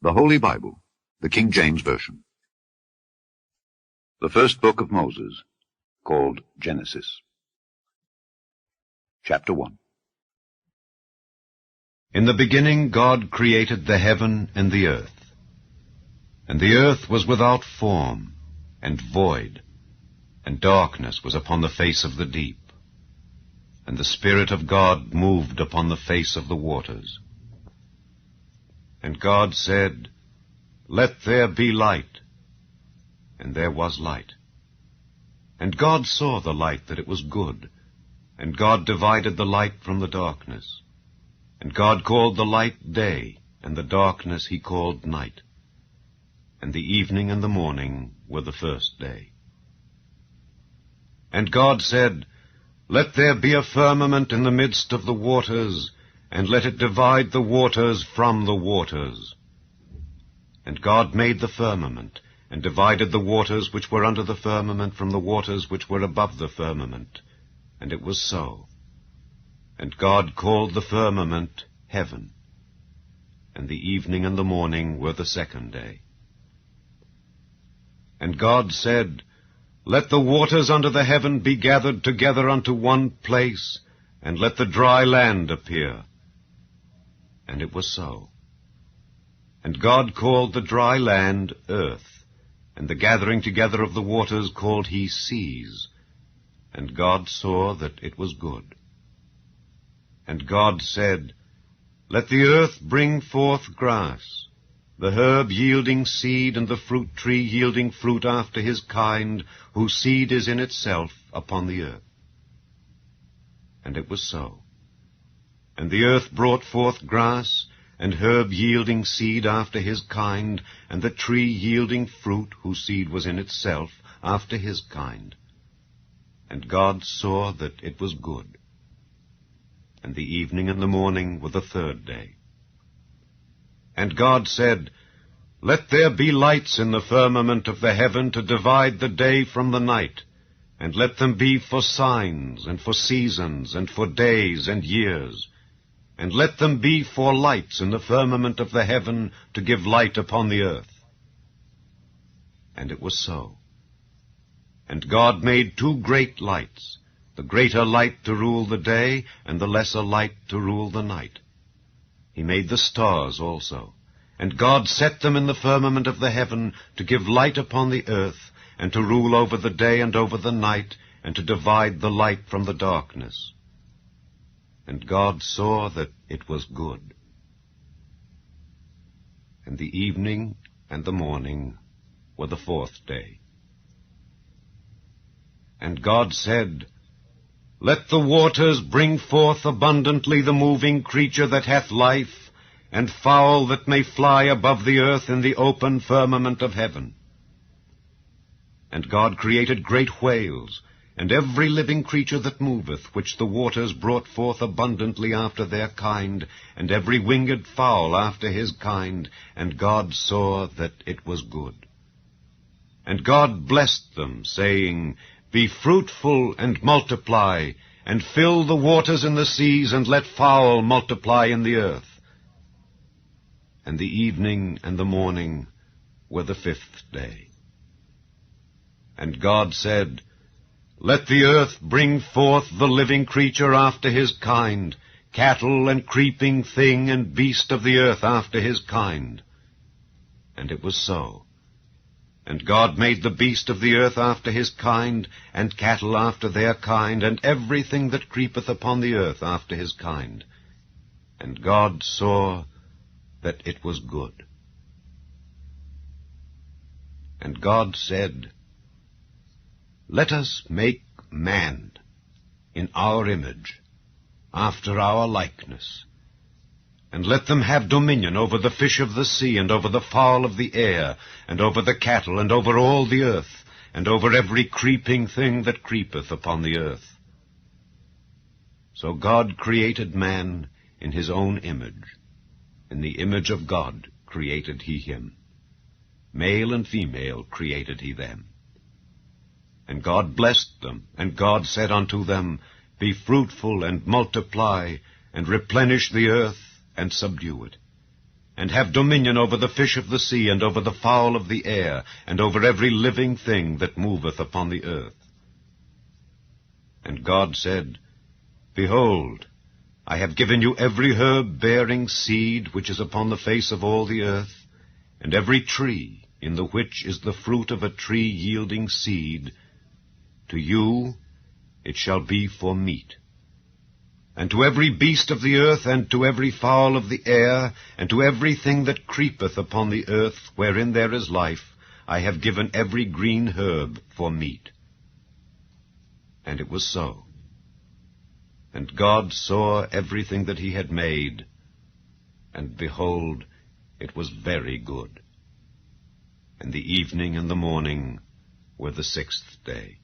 The Holy Bible, the King James Version. The first book of Moses, called Genesis. Chapter 1. In the beginning God created the heaven and the earth. And the earth was without form and void, and darkness was upon the face of the deep. And the Spirit of God moved upon the face of the waters. And God said, "Let there be light." And there was light. And God saw the light that it was good. And God divided the light from the darkness. And God called the light day, and the darkness he called night. And the evening and the morning were the first day. And God said, "Let there be a firmament in the midst of the waters, and let it divide the waters from the waters." And God made the firmament, and divided the waters which were under the firmament from the waters which were above the firmament. And it was so. And God called the firmament heaven. And the evening and the morning were the second day. And God said, "Let the waters under the heaven be gathered together unto one place, and let the dry land appear." And it was so. And God called the dry land earth, and the gathering together of the waters called he seas. And God saw that it was good. And God said, "Let the earth bring forth grass, the herb yielding seed, and the fruit tree yielding fruit after his kind, whose seed is in itself upon the earth." And it was so. And the earth brought forth grass, and herb yielding seed after his kind, and the tree yielding fruit, whose seed was in itself after his kind. And God saw that it was good. And the evening and the morning were the third day. And God said, "Let there be lights in the firmament of the heaven to divide the day from the night, and let them be for signs, and for seasons, and for days and years. And let them be for lights in the firmament of the heaven to give light upon the earth." And it was so. And God made two great lights, the greater light to rule the day, and the lesser light to rule the night. He made the stars also. And God set them in the firmament of the heaven to give light upon the earth, and to rule over the day and over the night, and to divide the light from the darkness. And God saw that it was good. And the evening and the morning were the fourth day. And God said, "Let the waters bring forth abundantly the moving creature that hath life, and fowl that may fly above the earth in the open firmament of heaven." And God created great whales, and every living creature that moveth, which the waters brought forth abundantly after their kind, and every winged fowl after his kind. And God saw that it was good. And God blessed them, saying, "Be fruitful and multiply, and fill the waters in the seas, and let fowl multiply in the earth." And the evening and the morning were the fifth day. And God said, "Let the earth bring forth the living creature after his kind, cattle and creeping thing and beast of the earth after his kind." And it was so. And God made the beast of the earth after his kind, and cattle after their kind, and everything that creepeth upon the earth after his kind. And God saw that it was good. And God said, "Let us make man in our image, after our likeness, and let them have dominion over the fish of the sea, and over the fowl of the air, and over the cattle, and over all the earth, and over every creeping thing that creepeth upon the earth." So God created man in his own image. In the image of God created he him. Male and female created he them. And God blessed them, and God said unto them, "Be fruitful and multiply, and replenish the earth, and subdue it, and have dominion over the fish of the sea, and over the fowl of the air, and over every living thing that moveth upon the earth. And God said, Behold, I have given you every herb bearing seed which is upon the face of all the earth, and every tree in the which is the fruit of a tree yielding seed. To you it shall be for meat. And to every beast of the earth, and to every fowl of the air, and to everything that creepeth upon the earth, wherein there is life, I have given every green herb for meat. And it was so. And God saw everything that he had made, and behold, it was very good. And the evening and the morning were the 6th day.